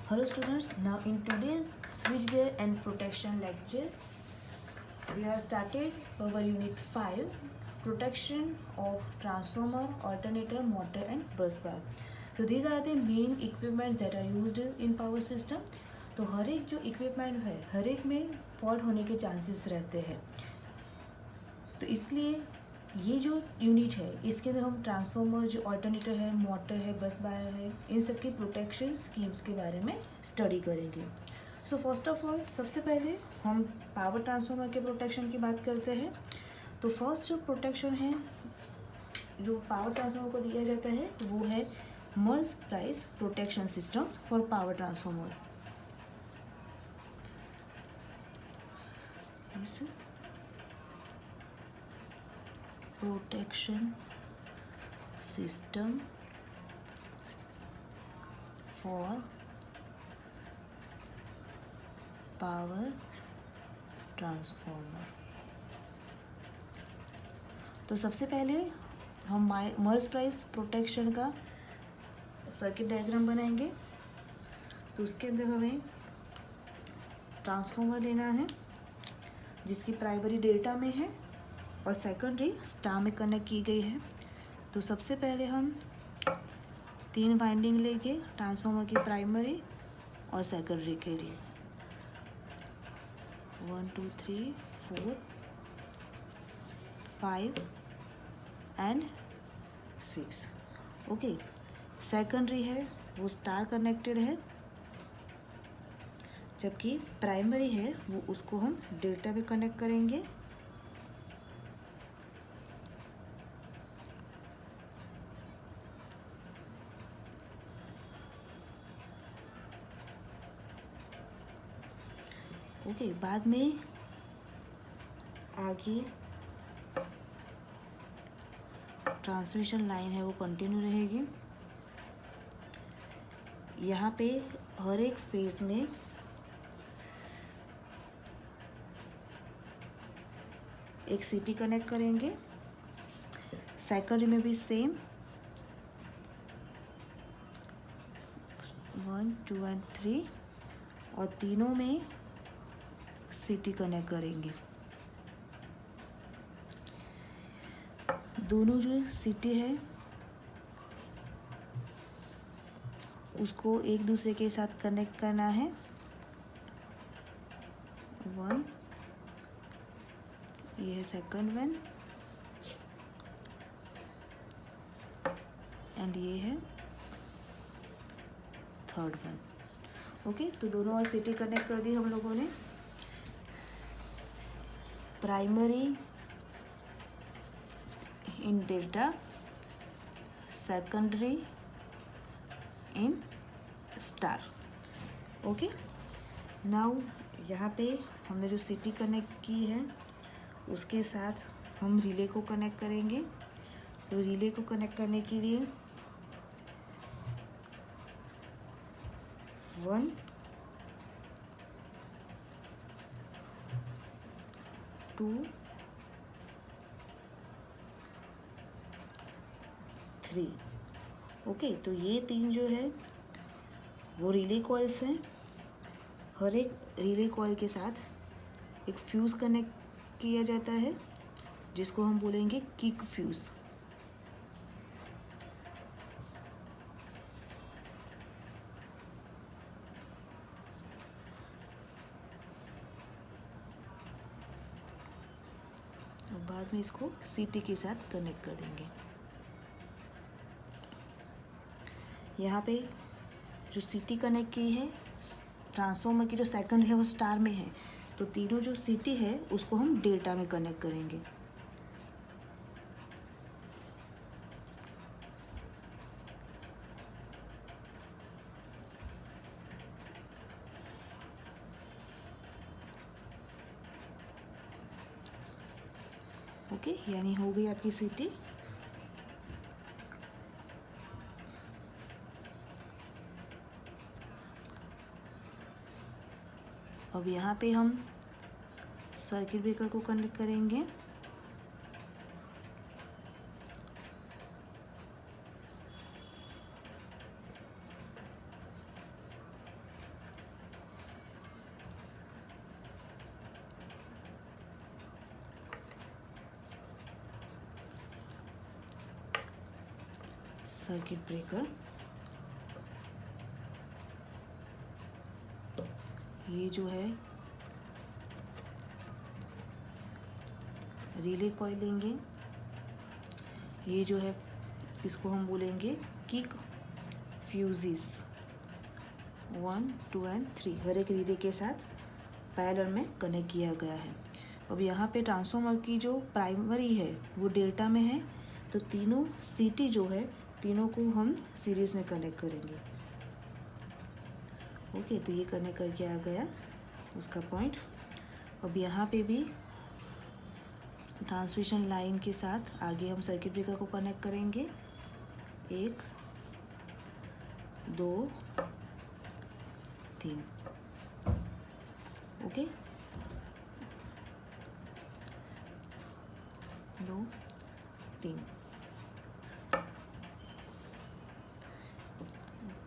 Hello students, now in today's switchgear and protection lecture, we are started our unit 5, protection of transformer, alternator, motor and bus bar. So these are the main equipments that are used in power system. तो हर एक जो equipment है हर एक में fault होने के chances रहते हैं, तो इसलिए ये जो यूनिट है इसके अंदर हम ट्रांसफार्मर, जो अल्टरनेटर है, मोटर है, बस बार है, इन सब की प्रोटेक्शन स्कीम्स के बारे में स्टडी करेंगे। सो फर्स्ट ऑफ ऑल सबसे पहले हम पावर ट्रांसफार्मर के प्रोटेक्शन की बात करते हैं। तो फर्स्ट जो प्रोटेक्शन है जो पावर ट्रांसफार्मर को दिया जाता है वो है Merz price protection system for power transformer. protection system for power transformer। तो सबसे पहले हम मर्ज प्राइस प्रोटेक्शन का सर्किट डायग्राम बनाएंगे। तो उसके अंदर हमें ट्रांसफार्मर लेना है जिसकी प्राइमरी डेल्टा में है और सेकेंडरी स्टार में कनेक्ट की गई है। तो सबसे पहले हम 3 वाइंडिंग लेंगे ट्रांसफार्मर की प्राइमरी और सेकेंडरी के लिए। 1 2 3 4 5 एंड 6। ओके, सेकेंडरी है वो स्टार कनेक्टेड है, जबकि प्राइमरी है वो उसको हम डेल्टा में कनेक्ट करेंगे। ओके, बाद में आगे ट्रांसमिशन लाइन है वो कंटिन्यू रहेगी। यहाँ पे हर एक फेज में एक सीटी कनेक्ट करेंगे, सेकेंडरी में भी सेम 1 2 एंड 3 और तीनों में सीटी कनेक्ट करेंगे। दोनों जो सीटी है उसको एक दूसरे के साथ कनेक्ट करना है। 1, ये है सेकंड वन एंड ये है थर्ड वन। ओके, तो दोनों और सीटी कनेक्ट कर दी हम लोगों ने। Primary in delta, secondary in star. Okay, now यहाँ पे हमने जो सीटी कनेक्ट की है उसके साथ हम रिले को कनेक्ट करेंगे। तो रिले को कनेक्ट करने के लिए 1 2 3। ओके, तो ये 3 जो है वो रिले कॉइल्स हैं। हर एक रिले कॉइल के साथ एक फ्यूज़ कनेक्ट किया जाता है जिसको हम बोलेंगे किक फ्यूज़। और बाद में इसको सीटी के साथ कनेक्ट कर देंगे। यहाँ पे जो सीटी कनेक्ट की है ट्रांसफार्मर की जो सेकंड है वो स्टार में है, तो तीनों जो सीटी है उसको हम डेल्टा में कनेक्ट करेंगे। ओके, यानी हो गई आपकी सीटी। अब यहाँ पे हम सर्किट ब्रेकर को कनेक्ट करेंगे। सर्किट ब्रेकर, ये जो है रिले कॉइल लेंगे, ये जो है इसको हम बोलेंगे किक फ्यूजेस 1, 2 एंड 3 हर एक रिले के साथ पैरेलल में कनेक्ट किया गया है। अब यहाँ पे ट्रांसफार्मर की जो प्राइमरी है वो डेल्टा में है, तो तीनों सीटी जो है तीनों को हम सीरीज़ में कनेक्ट करेंगे। ओके, तो ये कनेक्ट करके आ गया उसका पॉइंट। अब यहाँ पे भी ट्रांसमिशन लाइन के साथ आगे हम सर्किट ब्रेकर को कनेक्ट करेंगे, 1, 2, 3। ओके, 2, 3।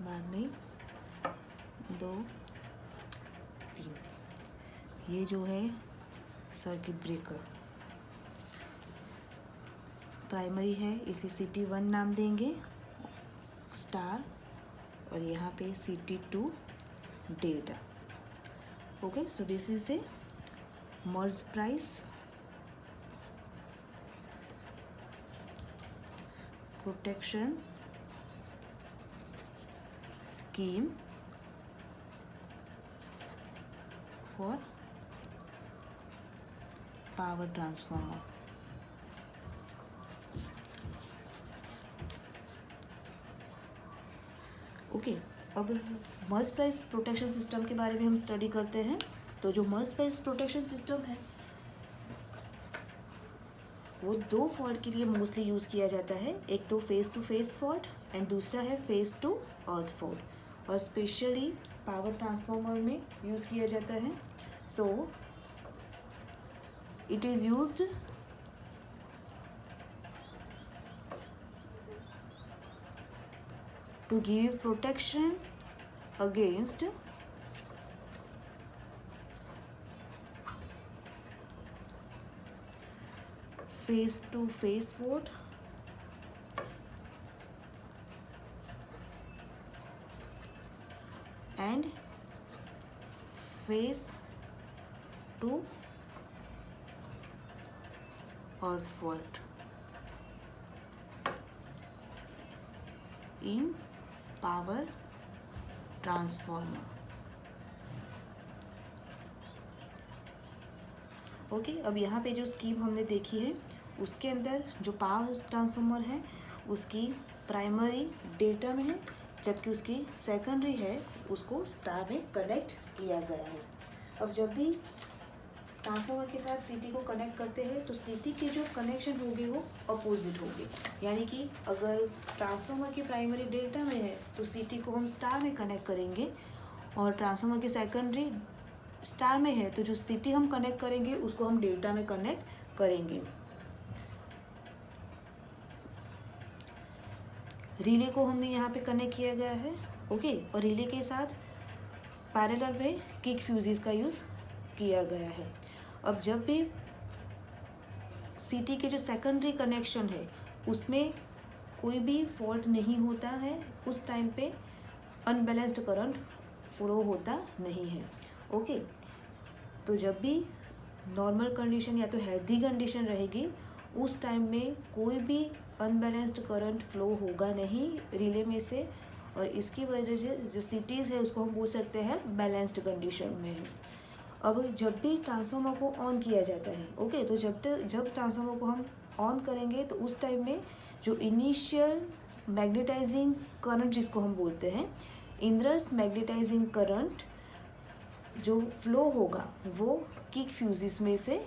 बाद में 2, 3। ये जो है सर्किट ब्रेकर प्राइमरी है, इसे CT1 नाम देंगे स्टार, और यहाँ पे CT2 delta. Okay, so this is the merge price protection scheme for power transformer। Okay, अब मर्ज प्राइस प्रोटेक्शन सिस्टम के बारे में हम स्टडी करते हैं। तो जो मर्ज प्राइस प्रोटेक्शन सिस्टम है वो 2 फॉल्ट के लिए मोस्टली यूज़ किया जाता है, एक तो face to face fault and दूसरा है फेस टू अर्थ फॉल्ट, और स्पेशली पावर ट्रांसफार्मर में यूज़ किया जाता है। So it is used to give protection against face to face fault and face to earth fault in power transformer. Okay, अब यहाँ पे जो स्कीम हमने देखी है उसके अंदर जो पावर ट्रांसफार्मर है उसकी प्राइमरी डेल्टा में है, जबकि उसकी सेकेंडरी है उसको स्टार में कनेक्ट किया गया है। अब जब भी ट्रांसफार्मर के साथ सीटी को कनेक्ट करते हैं तो सीटी के जो कनेक्शन होंगे वो अपोजिट होंगे, यानी कि अगर ट्रांसफार्मर की प्राइमरी डेल्टा में है तो सीटी को हम स्टार में कनेक्ट करेंगे, और ट्रांसफार्मर की सेकेंडरी स्टार में है तो जो सीटी हम कनेक्ट करेंगे उसको हम डेल्टा में कनेक्ट करेंगे। रिले को हमने यहाँ पे कनेक्ट किया गया है। ओके, और रिले के साथ पैरेलल में किक फ्यूजेस का यूज़ किया गया है। अब जब भी सीटी के जो सेकेंडरी कनेक्शन है उसमें कोई भी फॉल्ट नहीं होता है, उस टाइम पे अनबैलेंस्ड करंट फ्लो होता नहीं है। ओके, तो जब भी नॉर्मल कंडीशन या तो हेल्दी कंडीशन रहेगी उस टाइम में कोई भी अनबैलेंस्ड करंट फ्लो होगा नहीं रिले में से, और इसकी वजह से जो सीटीज़ है उसको हम बोल सकते हैं बैलेंस्ड कंडीशन में है। अब जब भी ट्रांसफार्मर को ऑन किया जाता है, ओके, तो जब ट्रांसफार्मर को हम ऑन करेंगे तो उस टाइम में जो इनिशियल मैग्नेटाइजिंग करंट जिसको हम बोलते हैं इंद्रस मैग्नेटाइजिंग करंट जो फ्लो होगा वो किक फ्यूजेस में से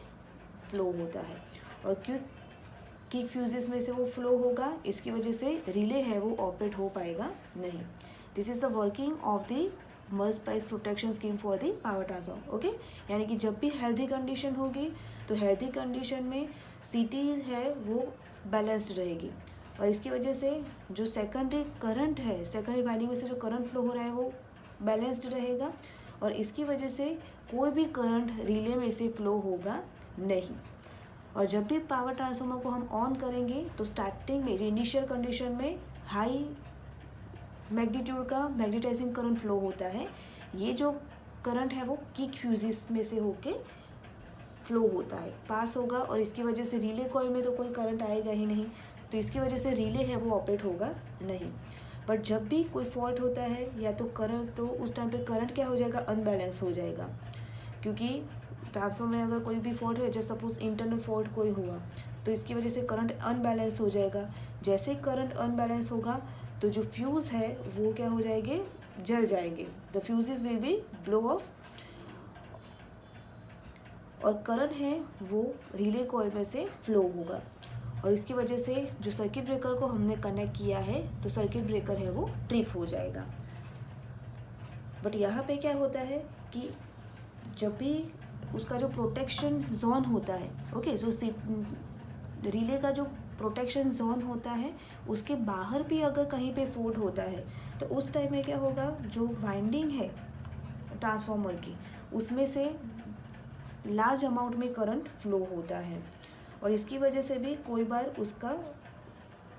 फ्लो होता है, और क्यों किक फ्यूजेस में से वो फ्लो होगा इसकी वजह से रिले है वो ऑपरेट हो पाएगा नहीं। This is the working of the merge price protection scheme for the power transformer. Okay, यानी कि जब भी हेल्दी कंडीशन होगी तो हेल्दी कंडीशन में सीटी है वो बैलेंस्ड रहेगी, और इसकी वजह से जो सेकेंडरी करंट है सेकेंडरी वाइंडिंग में से जो करंट फ्लो हो रहा है वो बैलेंस्ड रहेगा, और इसकी वजह से कोई भी करंट रिले में से फ्लो होगा नहीं। और जब भी पावर ट्रांसफार्मर को हम ऑन करेंगे तो स्टार्टिंग में जो इनिशियल कंडीशन में हाई मैग्नीट्यूड का मैग्नेटाइजिंग करंट फ्लो होता है। ये जो करंट है वो किक फ्यूजेस में से होके फ्लो होता है, पास होगा, और इसकी वजह से रिले कॉइल में तो कोई करंट आएगा ही नहीं, तो इसकी वजह से रिले है वो ऑपरेट होगा नहीं। बट जब भी कोई फॉल्ट होता है या तो करंट, तो उस टाइम पे करंट क्या हो जाएगा, अनबैलेंस हो जाएगा, क्योंकि ट्रांसफार्मर में अगर कोई भी फॉल्ट हो, जैसे सपोज इंटरनल फॉल्ट कोई हुआ, तो इसकी वजह से करंट अनबैलेंस हो जाएगा। जैसे ही करंट अनबैलेंस होगा तो जो फ्यूज़ है वो क्या हो जाएंगे, जल जाएंगे, the fuses will be blow of, और करंट है वो रिले कॉइल में से फ्लो होगा, और इसकी वजह से जो सर्किट ब्रेकर को हमने कनेक्ट किया है तो सर्किट ब्रेकर है वो ट्रिप हो जाएगा। बट यहाँ पे क्या होता है कि जब भी उसका जो प्रोटेक्शन जोन होता है, ओके, सो रिले का जो प्रोटेक्शन जोन होता है उसके बाहर भी अगर कहीं पे फॉल्ट होता है तो उस टाइम में क्या होगा, जो वाइंडिंग है ट्रांसफार्मर की उसमें से लार्ज अमाउंट में करंट फ्लो होता है, और इसकी वजह से भी कोई बार उसका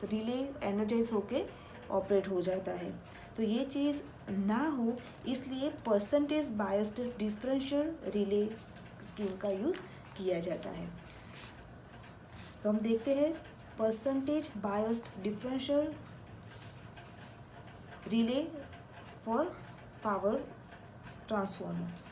रिले एनर्जाइज होके ऑपरेट हो जाता है। तो ये चीज़ ना हो इसलिए percentage biased differential relay scheme का यूज़ किया जाता है। तो हम देखते हैं percentage biased differential relay for power transformer.